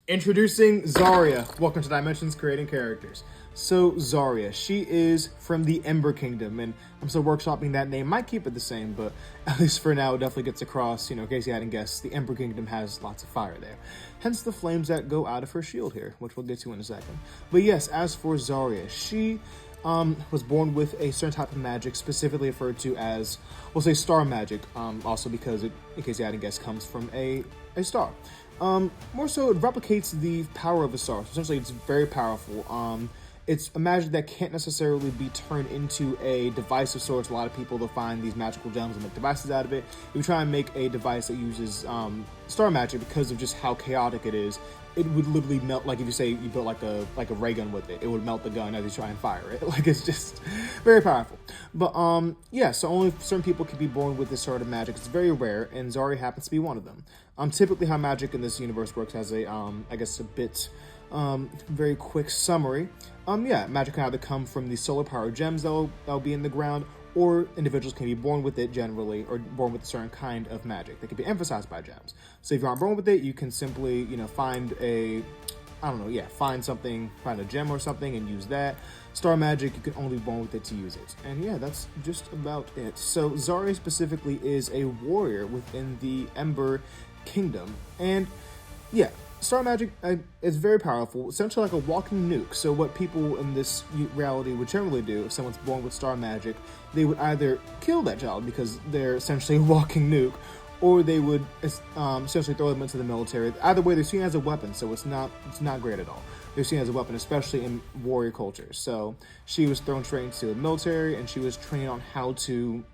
Introducing Zariah. Welcome to Dimensions Creating Characters. So Zariah, she is from the Ember Kingdom, and I'm still workshopping that name. Might keep it the same, but at least for now it definitely gets across, in case you hadn't guessed, the Ember Kingdom has lots of fire there. Hence the flames that go out of her shield here, which we'll get to in a second. But yes, as for Zariah, she was born with a certain type of magic, specifically referred to as, we'll say, star magic, also because it, in case you hadn't guessed, comes from a star. More so, it replicates the power of a star. So essentially, it's very powerful. It's a magic that can't necessarily be turned into a device of sorts. A lot of people, they'll find these magical gems and make devices out of it. If you try and make a device that uses star magic, because of just how chaotic it is, it would literally melt. Like if you say you built like a ray gun with it, it would melt the gun as you try and fire it. Like, it's just very powerful. But yeah, so only certain people can be born with this sort of magic. It's very rare, and Zariah happens to be one of them. Typically how magic in this universe works as a I guess a bit very quick summary. Yeah, magic can either come from the solar power gems that'll be in the ground, or individuals can be born with it generally, or born with a certain kind of magic that can be emphasized by gems. So if you aren't born with it, you can simply, find find a gem or something and use that. Star magic, you can only be born with it to use it. And yeah, that's just about it. So Zariah specifically is a warrior within the Ember Kingdom. And yeah, star magic is very powerful, essentially like a walking nuke. So what people in this reality would generally do if someone's born with star magic, they would either kill that child because they're essentially a walking nuke, or they would essentially throw them into the military. Either way, they're seen as a weapon, so it's not great at all. They're seen as a weapon, especially in warrior culture. So she was thrown straight into the military, and she was trained on how to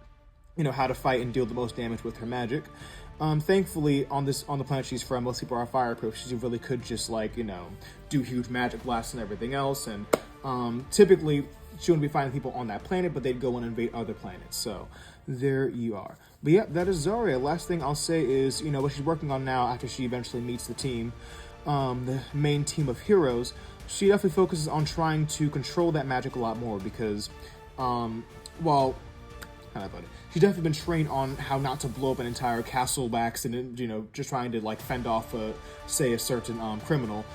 fight and deal the most damage with her magic. Thankfully, on the planet she's from, most people are fireproof. She really could just do huge magic blasts and everything else. And typically, she wouldn't be finding people on that planet, but they'd go and invade other planets. So there you are. But yeah, that is Zariah. Last thing I'll say is, what she's working on now after she eventually meets the team, the main team of heroes. She definitely focuses on trying to control that magic a lot more because, she's definitely been trained on how not to blow up an entire castle by accident, just trying to fend off a certain criminal.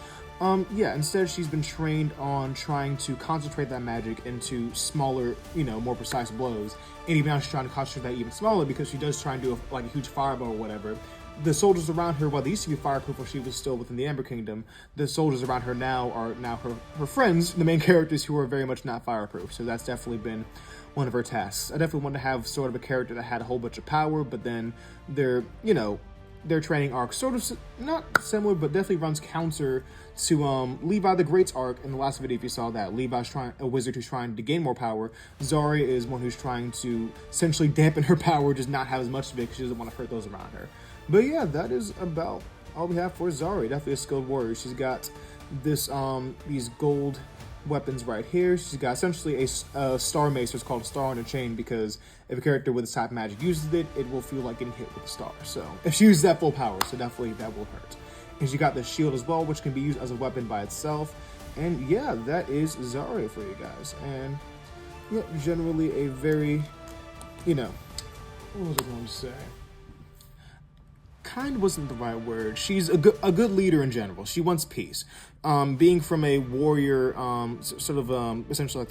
Yeah, instead she's been trained on trying to concentrate that magic into smaller, more precise blows. And even now she's trying to concentrate that even smaller because she does try and do a huge fireball or whatever. The soldiers around her, while they used to be fireproof while she was still within the Ember Kingdom, the soldiers around her now are her friends, the main characters, who are very much not fireproof. So that's definitely been one of her tasks. I definitely want to have sort of a character that had a whole bunch of power, but then their training arc sort of not similar, but definitely runs counter to Levi the Great's arc in the last video. If you saw that, Levi's a wizard who's trying to gain more power. Zariah is one who's trying to essentially dampen her power, just not have as much of it because she doesn't want to hurt those around her. But yeah, that is about all we have for Zariah. Definitely a skilled warrior. She's got this these gold weapons right here. She's got essentially a star mace. It's called a star on a chain because if a character with this type of magic uses it, it will feel like getting hit with a star. So if she uses that full power, so definitely that will hurt. And she got the shield as well, which can be used as a weapon by itself. And yeah, that is Zariah for you guys. And yeah, generally a very, what was I going to say? Kind wasn't the right word. She's a good leader in general. She wants peace. Being from a warrior, essentially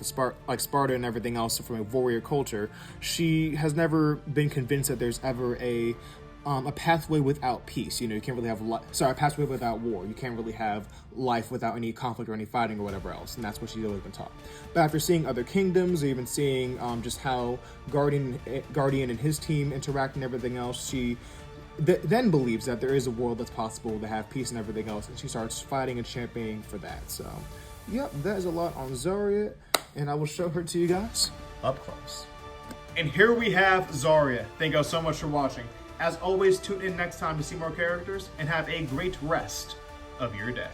like Sparta and everything else, from a warrior culture, she has never been convinced that there's ever a pathway without peace. You can't really have a pathway without war. You can't really have life without any conflict or any fighting or whatever else, and that's what she's always been taught. But after seeing other kingdoms, or even seeing just how Guardian and his team interact and everything else, she then believes that there is a world that's possible to have peace and everything else, and she starts fighting and championing for that. So, yep, that is a lot on Zariah, and I will show her to you guys up close. And here we have Zariah. Thank you all so much for watching. As always, tune in next time to see more characters, and have a great rest of your day.